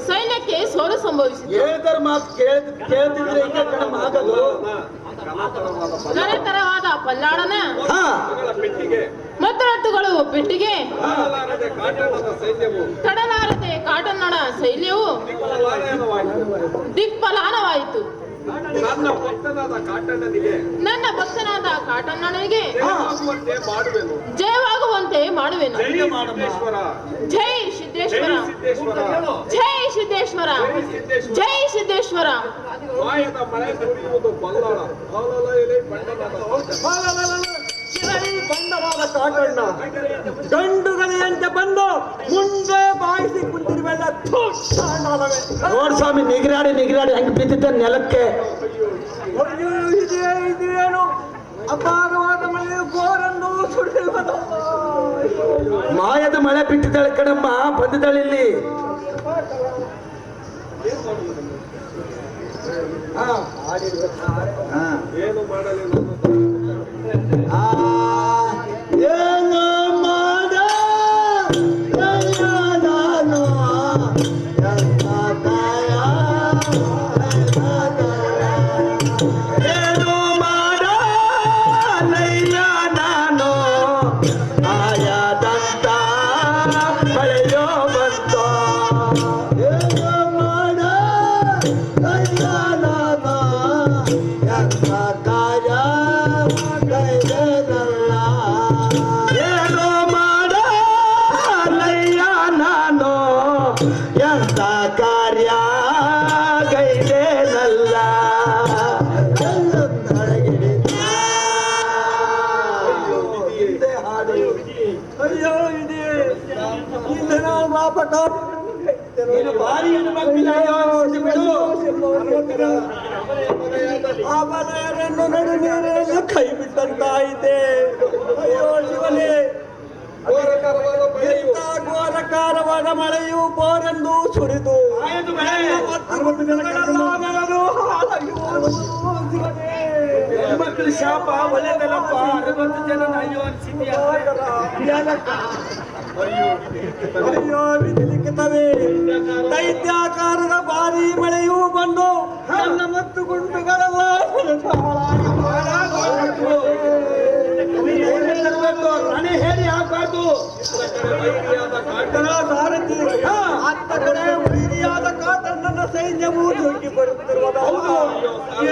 ಸೈನ್ಯಕ್ಕೆ ಸೋಲು ಸಂಭವಿಸಿತು. ಹೇಳಿದರ ಮಾತು ಕೇಳ್ತಿದ್ರೆ ಹಿಂಗೆ ಕಣಮ್ಮ ಆಗದು. ತರತರವಾದ ಪಲ್ಲಾಡನ ಮದ್ದರಟ್ಟುಗಳು ಪೆಟ್ಟಿಗೆ ತಡಲಾರದೆ ಕಾಟನ್ನಡ ಶೈಲ್ಯವು ದಿಕ್ಪಲಾನವಾಯಿತು. ನನ್ನ ಭಕ್ತನಾದ ಕಾಟಣ್ಣನಿಗೆ ಜಯವಾಗುವಂತೆ ಮಾಡುವೆನು. ಜೈ ಸಿದ್ದೇಶ್ವರ, ಜೈ ಸಿದ್ದೇಶ್ವರ, ಜೈ ಸಿದ್ದೇಶ್ವರ. ಬಂಡವಾದ ಕಾಟಣ್ಣ ಗಂಡುಗನೆಯಂತೆ ಬಂದು ಮುಂದೆ ಬಾಯಿಸಿ ಕುಂತಿರುವೆಲ್ಲ. ನೋಡ್ ಸ್ವಾಮಿ, ನಿಗರಾಡಿ ಹಂಗೆ ಬಿದ್ದಿದ್ದ ನೆಲಕ್ಕೆ. ಇದೇನು ಅಪಾರವಾದ ಮಳೆ ಗೋರನ್ನು ಸುಡಿಯುವುದು. ಮಾಯದ ಮಳೆ ಬಿಟ್ಟಿದ್ದಾಳೆ ಕಣಮ್ಮ, ಬಂದಿದ್ದಾಳೆ ಇಲ್ಲಿ. ಏನು ಮಾಡಲಿ ಏನು ಮಾಡ ನಾನು ಏನು ಮಾಡ ನಯ್ಯ ನಾನು ಆಯಾದಂತ ಮಳೆಯೋ ಬಂತು. ಏನು ಮಾಡ ನಯ್ಯ ನಾನು ಎಂತ ಕಾಯ ಗೈದಲ್ಲ. ಏನು ಮಾಡ ನಯ್ಯ ನಾನು ಎಂತ ಕಾರ್ಯ ಗೈದೇನಲ್ಲ. ಅಯ್ಯೋ ಇದೆಯೇ ಇಂದಿನ ಮಾಪಟ ಭಾರಿ ಆ ಮನೆಯನ್ನು ನಡು ನೀರಿನಲ್ಲಿ ಕೈ ಬಿಟ್ಟಂತಾಯಿತೆ. ಅಯ್ಯೋ ಶಿವನೇ, ಎಂತ ಘೋರಕಾರವಾದ ಮಳೆಯು ಬೋರೆಂದು ಸುರಿದು ಮಕ್ಕಳು ಶಾಪ ಒಳ್ಳೆದಲ್ಲಪ್ಪ. 60 ಜನ ಅಯ್ಯೋ ಅಯ್ಯೋ ವಿಧಿಲಿಖಿತವೇ. ದೈತ್ಯಾಕಾರದ ಭಾರಿ ಮಳೆಯೂ ಬಂದು ನನ್ನ ಮತ್ತು ಗುಂಡುಗಳೆಲ್ಲ ಮನೆ ಹೇಳಿ ಹಾಕಬಾರ್ದು. ಸಾರಥಿ ಅತ್ತ ಕಡೆ ವೈರಿಯಾದ ಕಾಟಣ್ಣನ ಸೈನ್ಯವು ನುಗ್ಗಿ ಬರುತ್ತಿರುವುದು. ಹೌದು,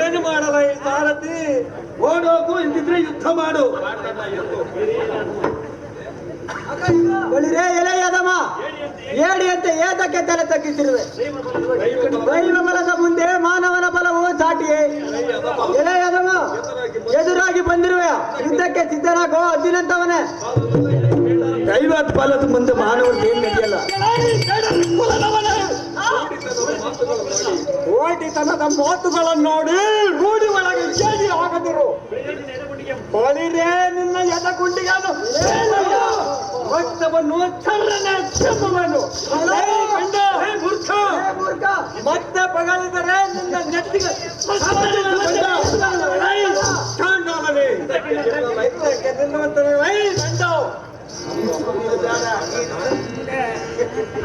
ಏನು ಮಾಡಲ್ಲ ಈ ಸಾರಥಿ. ಓಡೋಗು, ಇದ್ದಿದ್ರೆ ಯುದ್ಧ ಮಾಡು. ಬಳಿರೇ ಎಲೆ ಯದಮ, ಏಡಿಯಂತೆ ಏತಕ್ಕೆ ತಲೆ ತಗ್ಗಿಸಿರುವೆ. ದೈವ ಬಲದ ಮುಂದೆ ಮಾನವನ ಬಲವು ಸಾಟಿಯೇ. ಎಲೆ ಯದಮ, ಎದುರಾಗಿ ಬಂದಿರುವೆ, ಯುದ್ಧಕ್ಕೆ ಸಿದ್ಧನಾಗೋ ಅದ್ದಿನಂತವನೇ. ದೈವದ ಬಲದ ಮುಂದೆ ಮಾನವನ ಏನ್ ನಡೆಯಲ್ಲ. ಓಟಿತನದ ಮಾತುಗಳನ್ನು ನೋಡಿ ರೂಢಿ ಒಳಗೆ ಜೇಡಿ ಆಗದಿರು. ಬಳಿರೇ ನಿನ್ನ ಎದಗುಂಡಿಗನು ಭಕ್ತವನ್ನು ಚೆಮ್ಮವನ್ನು ಮತ್ತೆ ಪಗಲಿದರೆ ನಿನ್ನ ನೆಟ್ಟಿಗೆ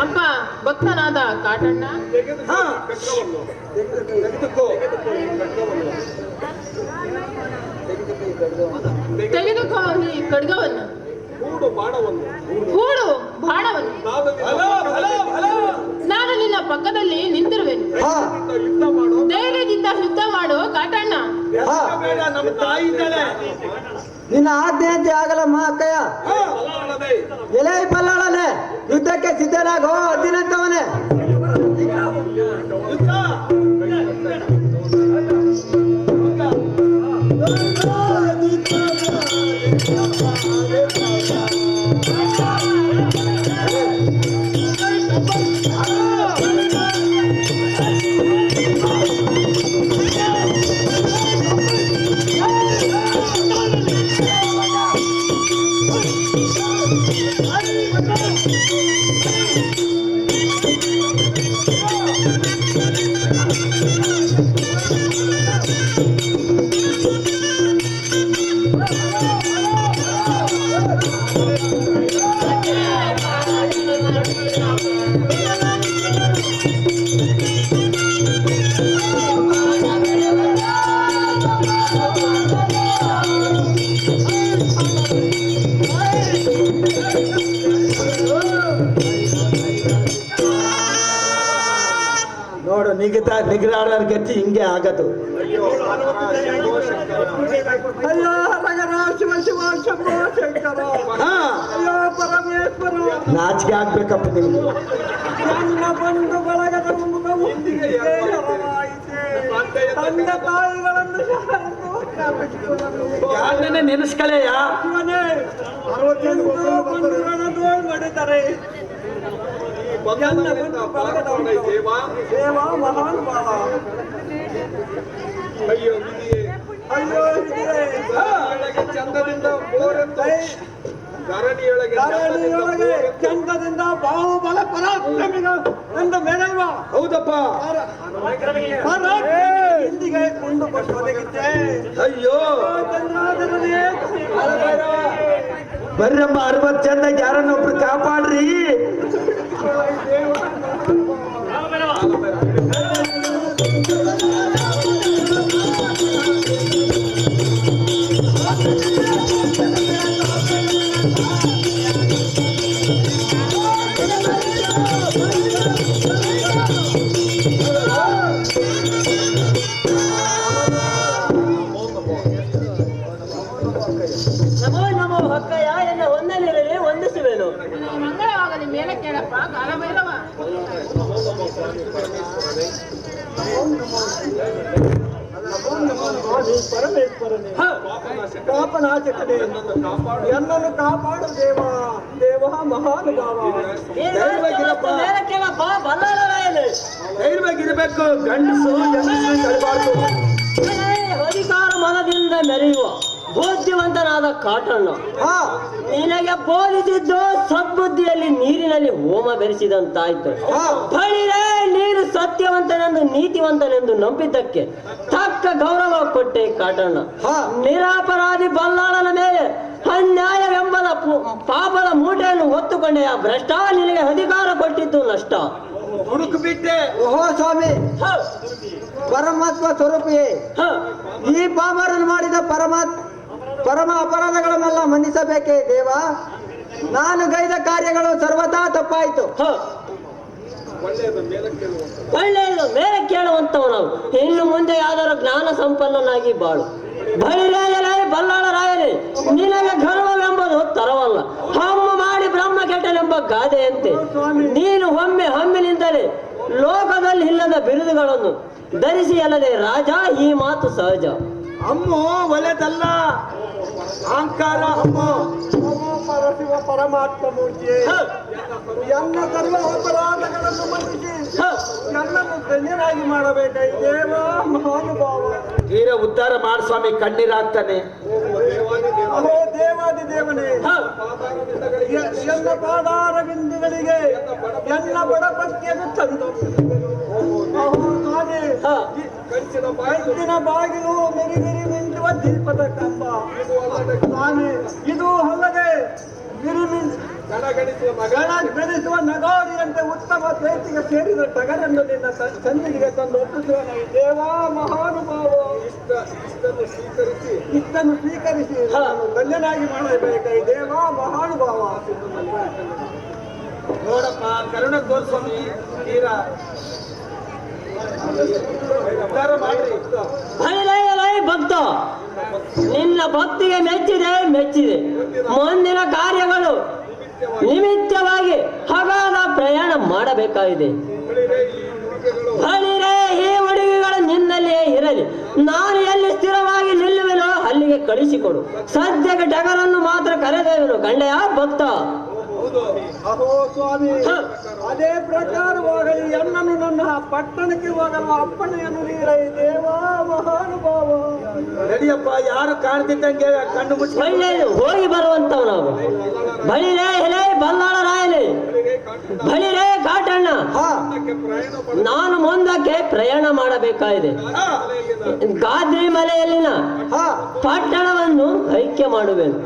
ಅಪ್ಪ ಭಕ್ತನಾದ ಕಾಟಣ್ಣ ತೆಗೆದುಕೋ ಈ ಖಡ್ಗವನ್ನು, ಹೂಡು ಬಾಣವನ್ನು. ನಾನು ನಿನ್ನ ಪಕ್ಕದಲ್ಲಿ ನಿಂತಿರುವೆನು. ಧೈರ್ಯದಿಂದ ಯುದ್ಧ ಮಾಡು ಕಾಟಣ್ಣ. ನಮ್ಮ ತಾಯಿ ಇದ್ದಾಳೆ. ನಿನ್ನ ಆಜ್ಞೆಯಂತೆ ಆಗಲಮ್ಮ ಅಕ್ಕಯ್ಯ. ಎಲೆ ಪಲ್ಲಾಳನೆ, ಯುದ್ಧಕ್ಕೆ ಸಿದ್ಧರಾಗೋ ಅದ್ದಿನಂತವನೇ. ನೋಡು ನಿಗ್ರಾಡೋರ್ ಗತಿ ಹಿಂಗೆ ಆಗದು. ಅಯ್ಯೋ ಹರಗರ ಶಿವ ಶಿವ ಶಂಭೋ ಶಂಕರ. ಅಯ್ಯೋ ಪರಮೇಶ್ವರ. ನಾಚಿಕೆ ಆಗ್ಬೇಕಪ್ಪ ನಿಮ್ಗೆ. ನನ್ನ ಬಂಧು ಬಳಗದ ಮುಂದಿಗೆ ತಂದೆ ತಾಯಿಗಳನ್ನು ಯಾರನ್ನೇ ನೆನೆಸ್ಕಳೆಯ ಶಿವನೇ 68 ಬಂಧುಗಳನ್ನು ಮಾಡಿದ್ದಾರೆ. ಸೇವಾ ಮಹಾನ್ ಭಾವ. ಅಯ್ಯೋ ಅಯ್ಯೋ ಚಂದದಿಂದ ಧರಣಿಯೊಳಗೆ ಚಂದದಿಂದ ಬಾಹುಬಲ ಪರಾಕ್ರಮಿಗ ಎಂದು ಮೆರೆಯುವ. ಹೌದಪ್ಪ. ಇಂದಿಗೆ ಕೊಂಡು ಒದಗಿದ್ದೆ. ಅಯ್ಯೋ ಚಂದ್ರಾದರನೇ ಬರ್ರಮ್ಮ 60 ಜನ ಯಾರನ್ನೊಬ್ರು ಕಾಪಾಡ್ರಿ. ನಮೋ ನಮೋ ಹಕ್ಕಯ್ಯ ಎನ್ನ ಒಂದಲ್ಲಿರಲಿ ವಂದಿಸುವೆನು. ಮಂಗಳವಾಗಲಿ ಮೇಲೆ ಕೇಳಪ್ಪ ಕಾಲಭೈರವ. ಪರಮೇಶ್ವರನೇ ಪಾಪನಾಶಕನೇ ಎನ್ನನ್ನು ಕಾಪಾಡು ದೇವ. ದೇವ ಮಹಾನುಭಾವ. ಮೇಲೆ ಕೇಳಪ್ಪ ಬಲ್ಲಾಳರಾಯನೇ. ಧೈರ್ಯವಾಗಿರ್ಬೇಕು. ಗಂಡಸು ಹೆಂಗಸು ಕಳಬಾರ್ದು. ಅಧಿಕಾರ ಮನದಿಂದ ಮೆರೆಯುವ ಬುದ್ಧಿವಂತನಾದ ಕಾಟಣ್ಣ ನಿನಗೆ ಬೋಧಿಸಿದ್ದು ಸದ್ಬುದ್ಧಿಯಲ್ಲಿ ನೀರಿನಲ್ಲಿ ಹೋಮ ಬೆರೆಸಿದಂತಾಯ್ತು. ಬಳಿರೇ ನೀನು ಸತ್ಯವಂತನೆಂದು ನೀತಿವಂತನೆಂದು ನಂಬಿದ್ದಕ್ಕೆ ತಕ್ಕ ಗೌರವ ಕೊಟ್ಟೆ ಕಾಟಣ್ಣ. ನಿರಾಪರಾಧಿ ಬಲ್ಲಾಳನ ಮೇಲೆ ಅನ್ಯಾಯವೆಂಬ ಪಾಪದ ಮೂಟೆಯನ್ನು ಹೊತ್ತುಕೊಂಡೆ. ಆ ಭ್ರಷ್ಟ ನಿನಗೆ ಅಧಿಕಾರ ಕೊಟ್ಟಿದ್ದು ನಷ್ಟ. ಹುಡುಕು ಬಿಟ್ಟೆ. ಓಹೋ ಸ್ವಾಮಿ, ಪರಮಾತ್ಮ ಸ್ವರೂಪಿಯೇ, ಈ ಪಾಮರನ್ನು ಮಾಡಿದ ಪರಮ ಅಪರಾಧಗಳನ್ನೆಲ್ಲ ಮನ್ನಿಸಬೇಕೇ ದೇವ. ನಾನು ಗೈದ ಕಾರ್ಯಗಳು ಸರ್ವದಾ ತಪ್ಪಾಯಿತು. ಒಳ್ಳೆಯದು ಮೇಲೆ ಕೇಳುವಂತವ ನಾವು. ಇನ್ನು ಮುಂದೆ ಯಾದರೂ ಜ್ಞಾನ ಸಂಪನ್ನನಾಗಿ ಬಾಳು. ಬಳಿರೇಯಲೇ ಬಲ್ಲಾಳರಾಯನೇ, ನಿನಗೆ ಗರ್ವವೆಂಬುದು ತರವಲ್ಲ. ಹಮ್ಮು ಮಾಡಿ ಬ್ರಹ್ಮ ಕೆಟ್ಟನೆಂಬ ಗಾದೆಯಂತೆ ನೀನು ಹಮ್ಮಿನಿಂದಲೇ ಲೋಕದಲ್ಲಿ ಇಲ್ಲದ ಬಿರುದುಗಳನ್ನು ಧರಿಸಿ ಅಲ್ಲದೆ ರಾಜ, ಈ ಮಾತು ಸಹಜ. ಅಮ್ಮು ಒಳ್ಳೆದಲ್ಲ, ಅಹಂಕಾರ ಅಮ್ಮು. ಪರಶಿವ ಪರಮಾತ್ಮ ಮೂರ್ತಿಯೇ, ಎಲ್ಲ ಸರ್ವ ಅಪರಾಧಗಳನ್ನು ಮನ್ನಿಸಿ ನನ್ನನ್ನು ಧನ್ಯನಾಗಿ ಮಾಡಬೇಕಾയി ದೇವ ಮಹಾನುಭಾವ. ತೀರ ಉದ್ಧಾರ ಮಾಡು ಸ್ವಾಮಿ. ಕಣ್ಣೀರಾಗ್ತಾನೆ. ಅಹೋ ದೇವಾದಿ ದೇವನೇ, ಎಲ್ಲ ಪಾದಾರ ಬಿಂದುಗಳಿಗೆ ಎಲ್ಲ ಬಡಪಕ್ಕಿಯನ್ನು ತಂದು ಅಹೋ ಸ್ವಾಮಿ, ಕಂಚಿನ ಬಾಗಿಲು ಮಿರಿ ಮಿಂಚುವ ದೀಪದ ಕಂಬ ಸ್ವಾಮಿ. ಇದು ಅಲ್ಲದೆ ಗಣಿಸುವ ನಗಾರಿಯಂತೆ ಉತ್ತಮ ಚೈತಿಗೆ ಸೇರಿದ ಟಗರನ್ನು ನಿನ್ನ ಸನ್ನಿಧಿಗೆ ತಂದು ಒಪ್ಪಿಸುವ ದೇವಾ ಮಹಾನುಭಾವ. ಇಷ್ಟನ್ನು ಸ್ವೀಕರಿಸಿ ನಾನು ಧನ್ಯನಾಗಿ ಮಾಡಬೇಕಾಗಿ ದೇವಾ ಮಹಾನುಭಾವ. ನೋಡಪ್ಪ, ಕರುಣ ತೋರ್ಸ್ವಾಮಿ. ತೀರ ಉದ್ಧಾರ ಮಾಡ್ರಿ. ಭಕ್ತ, ನಿನ್ನ ಭಕ್ತಿಗೆ ಮೆಚ್ಚಿದೆ. ಮುಂದಿನ ಕಾರ್ಯಗಳು ನಿಮಿತ್ತವಾಗಿ ಹಗಾದ ಪ್ರಯಾಣ ಮಾಡಬೇಕಾಗಿದೆ. ಬಳಿರೇ ಈ ಹುಡುಗಿಗಳು ನಿನ್ನಲ್ಲಿಯೇ ಇರಲಿ. ನಾನು ಎಲ್ಲಿ ಸ್ಥಿರವಾಗಿ ನಿಲ್ಲುವೆನೋ ಅಲ್ಲಿಗೆ ಕಳಿಸಿಕೊಡು. ಸದ್ಯಕ್ಕೆ ಟಗರನ್ನು ಮಾತ್ರ ಕರೆದೊಯ್ಯುವೆನು. ಕಂಡೆಯ ಭಕ್ತ? ಅಹೋ ಸ್ವಾಮಿ, ಅದೇ ಪ್ರಕಾರವಾಗಲಿ. ಎನ್ನನ್ನು ನನ್ನ ಪಟ್ಟಣಕ್ಕೆ ಹೋಗಲು ಅಪ್ಪಣೆಯನ್ನು ನೀಡೈ ದೇವಾ ಮಹಾನುಭಾವ. ನಡಿಯಪ್ಪ, ಯಾರು ಕಾಣ್ತಿದ್ದಂಗೆ ಕಣ್ಣು ಮುಚ್ಚಿ. ಒಳ್ಳೆಯದು, ಹೋಗಿ ಬರುವಂತವ್ ನಾವು. ಬಳಿರೇ ಎಲೆ ಬಲ್ಲಾಳರಾಯನೇ, ಬಳಿರೇ ಕಾಟಣ್ಣ, ನಾನು ಮುಂದಕ್ಕೆ ಪ್ರಯಾಣ ಮಾಡಬೇಕಾಗಿದೆ. ಗಾದ್ರಿ ಮಲೆಯಲ್ಲಿನ ಪಟ್ಟಣವನ್ನು ಐಕ್ಯ ಮಾಡುವೆನು.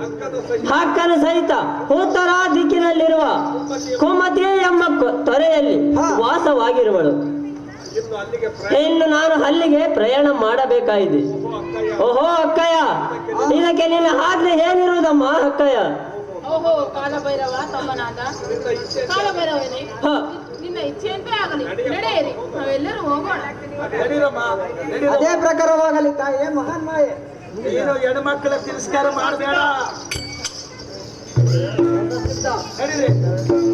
ಹಕ್ಕನ ಸಹಿತ ಉತ್ತರ ದಿಕ್ಕಿನಲ್ಲಿರುವ ಕುಮತಿ ಎಂಬ ತೊರೆಯಲ್ಲಿ ವಾಸವಾಗಿರುವಳು. ಇನ್ನು ನಾನು ಅಲ್ಲಿಗೆ ಪ್ರಯಾಣ ಮಾಡಬೇಕಾಗಿದೆ. ಓಹೋ ಅಕ್ಕಯ್ಯ, ಇದಕ್ಕೆ ನಿನ್ನ ಆಜ್ಞೆ ಏನಿರುವುದಮ್ಮ ಅಕ್ಕಯ್ಯ? ಓಹೋ ಕಾಲಭೈರವ ತಮ್ಮನಾದ ಕಾಲಭೈರವನೇ ನಿನ್ನ ಇಚ್ಛೆಯಂತೆ ಆಗಲಿ ನಡೆಯಿರಿ ನಾವೆಲ್ಲರೂ ಹೋಗೋಣ ನಡೀರಮ್ಮ ನಡೀರಮ್ಮ. ಅದೇ ಪ್ರಕಾರವಾಗಲಿ ತಾಯೇ ಮಹಾನ್ ಮಾಯೆ. ನೀನು ಹೆಣ್ಮಕ್ಳ ತಿರಸ್ಕಾರ ಮಾಡಬೇಡ. ನಡೀರಿ.